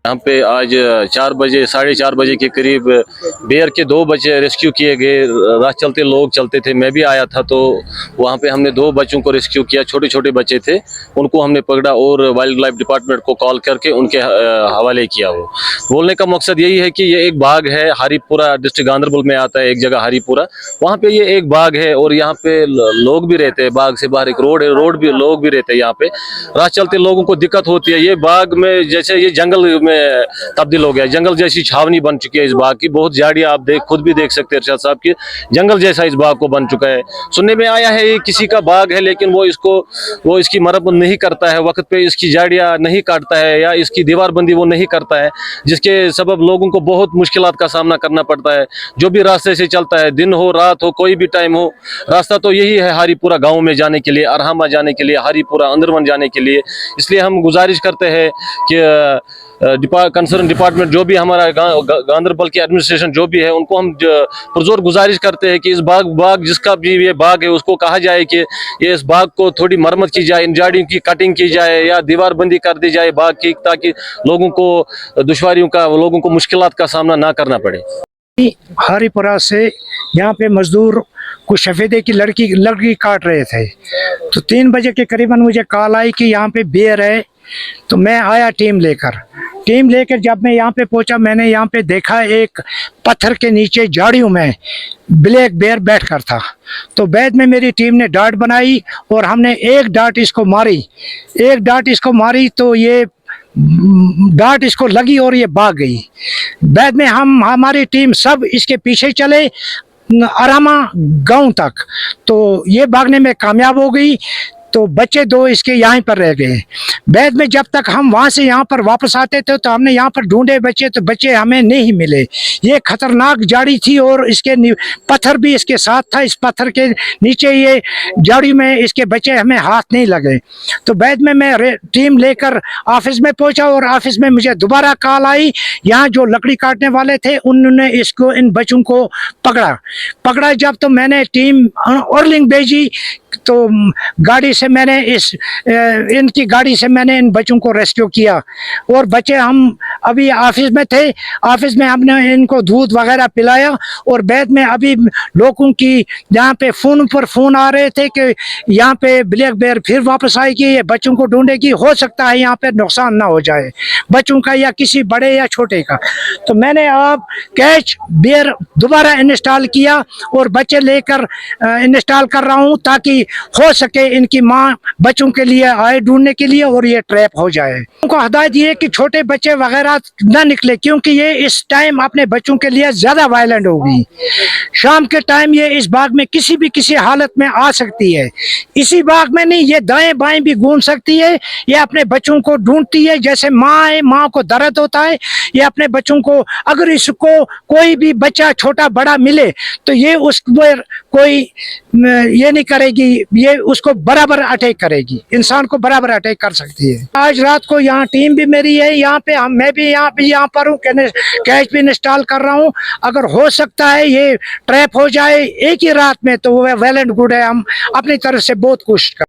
यहाँ पे आज 4 बजे 4:30 बजे के करीब बेर के 2 बच्चे रेस्क्यू किए गए। राह चलते लोग चलते थे, मैं भी आया था, तो वहाँ पे हमने 2 बच्चों को रेस्क्यू किया। छोटे छोटे बच्चे थे, उनको हमने पकड़ा और वाइल्ड लाइफ डिपार्टमेंट को कॉल करके उनके हवाले किया। वो बोलने का मकसद यही है कि ये एक बाग है, हरीपुरा डिस्ट्रिक्ट गांधरबल में आता है एक जगह हरीपुरा, वहाँ पे ये एक बाग है और यहाँ पे लोग भी रहते हैं। बाग से बाहर एक रोड है, रोड भी लोग भी रहते हैं। यहाँ पे राह चलते लोगों को दिक्कत होती है। ये बाग में जैसे ये जंगल में तब्दील हो गया, जंगल जैसी छावनी बन चुकी है इस बाग की। बहुत झाड़ियां आप खुद भी देख सकते हैं इरशाद साहब की, जंगल जैसा इस बाग को बन चुका है। सुनने में आया है ये किसी का बाग है, लेकिन वो इसकी मरम्मत नहीं करता है, वक्त पे इसकी झाड़ियां नहीं काटता है या इसकी दीवारबंदी वो नहीं करता है, जिसके सबब लोगों को बहुत मुश्किलात का सामना करना पड़ता है। जो भी रास्ते से चलता है, दिन हो रात हो कोई भी टाइम हो, रास्ता तो यही है हरीपुरा गाँव में जाने के लिए, अरहामा जाने के लिए, हरीपुरा अंदरवन जाने के लिए। इसलिए हम गुजारिश करते हैं कि कंसर्न डिपार्टमेंट जो भी हमारा गांधरबल की एडमिनिस्ट्रेशन जो भी है, उनको हम पुरजोर गुजारिश करते हैं कि इस बाग जिसका भी ये बाग है उसको कहा जाए कि ये इस बाग को थोड़ी मरम्मत की जाए, इन झाड़ियों की कटिंग की जाए या दीवारबंदी कर दी जाए बाग की, ताकि लोगों को दुश्वारियों का, लोगों को मुश्किलात का सामना ना करना पड़े। हरीपुरा से यहाँ पे मजदूर कुछ सफेदे की लड़की काट रहे थे, तो 3 बजे के करीबन मुझे कॉल आई कि यहाँ पे बेर है। तो मैं आया टीम लेकर जब मैं यहाँ पे पहुंचा, मैंने यहाँ पे देखा एक पत्थर के नीचे झाड़ियों में ब्लैक बेर बैठ कर था। तो बाद में मेरी टीम ने डाट बनाई और हमने एक डाट इसको मारी तो ये डाट इसको लगी और ये भाग गई। बाद में हमारी टीम सब इसके पीछे चले अरहामा गांव तक, तो ये भागने में कामयाब हो गई। तो बच्चे 2 इसके यहाँ पर रह गए। बाद में जब तक हम वहाँ से यहाँ पर वापस आते थे तो हमने यहाँ पर ढूंढे बच्चे, तो बच्चे हमें नहीं मिले। ये खतरनाक झाड़ी थी और इसके पत्थर भी इसके साथ था। इस पत्थर के नीचे ये झाड़ी में इसके बच्चे हमें हाथ नहीं लगे। तो बाद में मैं टीम लेकर ऑफिस में पहुँचा और ऑफिस में मुझे दोबारा कॉल आई। यहाँ जो लकड़ी काटने वाले थे उन्होंने इन बच्चों को पकड़ा जब, तो मैंने टीम ऑर्लिंग भेजी। तो गाड़ी से मैंने इनकी गाड़ी से मैंने इन बच्चों को रेस्क्यू किया और बच्चे, हम अभी ऑफिस में थे, ऑफिस में हमने इनको दूध वगैरह पिलाया। और बाद में अभी लोगों की यहाँ पे फोन आ रहे थे कि यहाँ पे ब्लैक बेर फिर वापस आएगी, ये बच्चों को ढूंढेगी, हो सकता है यहाँ पे नुकसान ना हो जाए बच्चों का या किसी बड़े या छोटे का। तो मैंने अब कैच बेर दोबारा इंस्टॉल किया और बच्चे लेकर इंस्टॉल कर रहा हूँ, ताकि हो सके इनकी माँ बच्चों के लिए आए ढूंढने के लिए और ये ट्रैप हो जाए। उनको हिदायत ये कि छोटे बच्चे वगैरह ना निकले, क्योंकि ये इस टाइम अपने बच्चों के लिए ज्यादा वायलेंट होगी। शाम के टाइम ये इस बाग में किसी हालत में आ सकती है। इसी बाग में नहीं, ये दाएं बाएं भी घूम सकती है। ये अपने बच्चों को ढूंढती है, जैसे माँ है, माँ को दर्द होता है, ये अपने बच्चों को, अगर इसको कोई भी बच्चा छोटा बड़ा मिले तो ये उस पर कोई ये नहीं करेगी, ये उसको बराबर अटैक करेगी, इंसान को बराबर अटैक कर सकती है। आज रात को यहाँ टीम भी मेरी है, यहाँ पे मैं भी यहाँ पर हूँ, कैच भी इंस्टॉल कर रहा हूँ। अगर हो सकता है ये ट्रैप हो जाए एक ही रात में तो वो वेल एंड गुड है। हम अपनी तरफ से बहुत कोशिश कर